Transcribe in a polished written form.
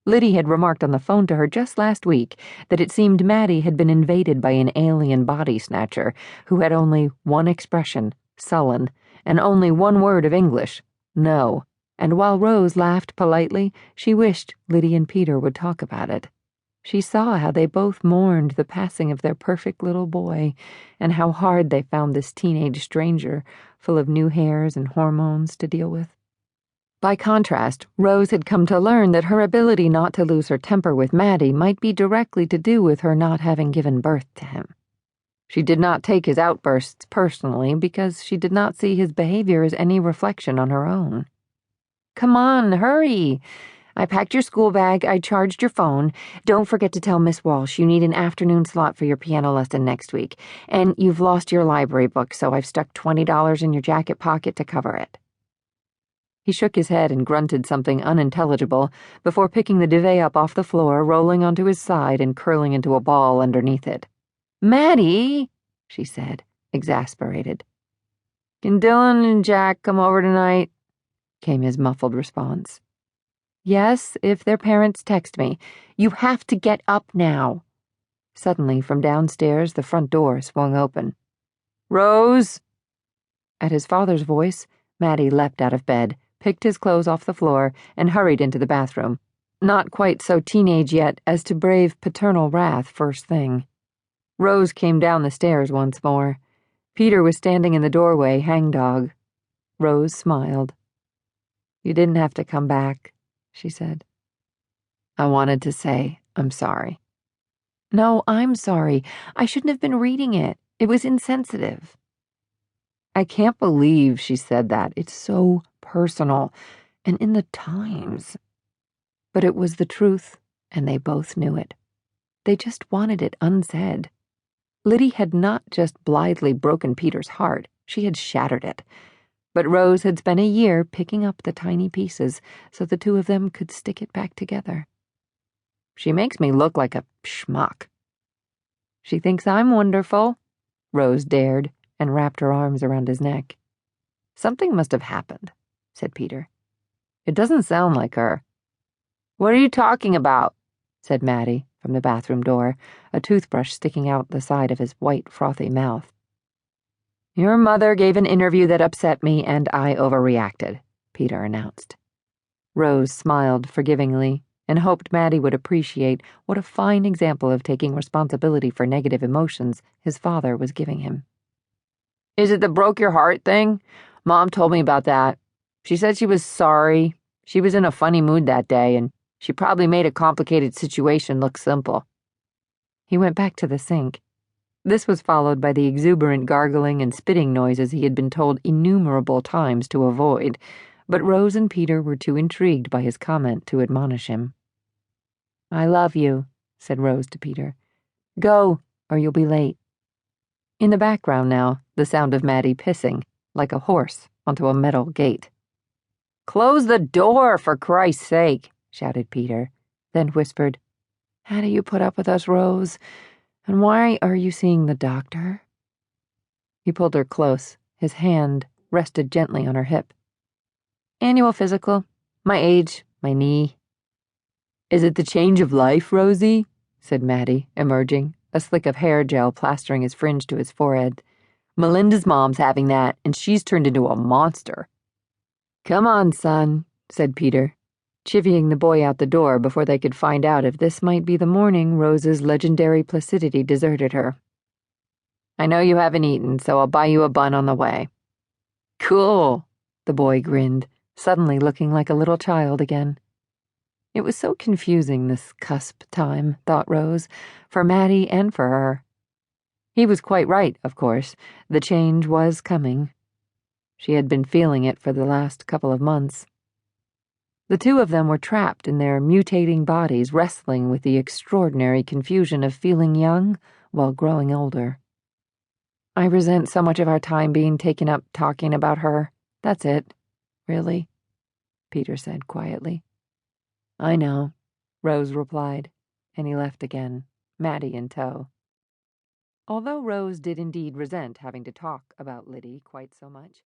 Liddy had remarked on the phone to her just last week that it seemed Maddie had been invaded by an alien body snatcher who had only one expression, sullen, and only one word of English, no. And while Rose laughed politely, she wished Liddy and Peter would talk about it. She saw how they both mourned the passing of their perfect little boy, and how hard they found this teenage stranger, full of new hairs and hormones, to deal with. By contrast, Rose had come to learn that her ability not to lose her temper with Maddie might be directly to do with her not having given birth to him. She did not take his outbursts personally because she did not see his behavior as any reflection on her own. "Come on, hurry! I packed your school bag, I charged your phone. Don't forget to tell Miss Walsh you need an afternoon slot for your piano lesson next week. And you've lost your library book, so I've stuck $20 in your jacket pocket to cover it." He shook his head and grunted something unintelligible before picking the duvet up off the floor, rolling onto his side and curling into a ball underneath it. "Maddie," she said, exasperated. "Can Dylan and Jack come over tonight?" came his muffled response. "Yes, if their parents text me. You have to get up now." Suddenly, from downstairs, the front door swung open. "Rose!" At his father's voice, Maddie leapt out of bed, picked his clothes off the floor, and hurried into the bathroom, not quite so teenage yet as to brave paternal wrath first thing. Rose came down the stairs once more. Peter was standing in the doorway, hangdog. Rose smiled. "You didn't have to come back," she said. "I wanted to say I'm sorry." "No, I'm sorry. I shouldn't have been reading it. It was insensitive." "I can't believe she said that. It's so personal. And in the Times." But it was the truth, and they both knew it. They just wanted it unsaid. Liddy had not just blithely broken Peter's heart, she had shattered it. But Rose had spent a year picking up the tiny pieces so the two of them could stick it back together. "She makes me look like a schmuck." "She thinks I'm wonderful," Rose dared, and wrapped her arms around his neck. "Something must have happened," said Peter. "It doesn't sound like her." "What are you talking about?" said Maddie from the bathroom door, a toothbrush sticking out the side of his white, frothy mouth. "Your mother gave an interview that upset me, and I overreacted," Peter announced. Rose smiled forgivingly and hoped Maddie would appreciate what a fine example of taking responsibility for negative emotions his father was giving him. "Is it the broke your heart thing? Mom told me about that. She said she was sorry. She was in a funny mood that day, and she probably made a complicated situation look simple." He went back to the sink. This was followed by the exuberant gargling and spitting noises he had been told innumerable times to avoid, but Rose and Peter were too intrigued by his comment to admonish him. "I love you," said Rose to Peter. "Go, or you'll be late." In the background now, the sound of Maddie pissing, like a horse, onto a metal gate. "Close the door, for Christ's sake," shouted Peter, then whispered, "How do you put up with us, Rose? And why are you seeing the doctor?" He pulled her close, his hand rested gently on her hip. "Annual physical. My age, my knee." "Is it the change of life, Rosie?" said Maddie, emerging, a slick of hair gel plastering his fringe to his forehead. "Melinda's mom's having that, and she's turned into a monster." "Come on, son," said Peter, chivying the boy out the door before they could find out if this might be the morning Rose's legendary placidity deserted her. "I know you haven't eaten, so I'll buy you a bun on the way." "Cool," the boy grinned, suddenly looking like a little child again. It was so confusing, this cusp time, thought Rose, for Maddie and for her. He was quite right, of course. The change was coming. She had been feeling it for the last couple of months. The two of them were trapped in their mutating bodies, wrestling with the extraordinary confusion of feeling young while growing older. "I resent so much of our time being taken up talking about her. That's it, really," Peter said quietly. "I know," Rose replied, and he left again, Maddie in tow. Although Rose did indeed resent having to talk about Liddy quite so much,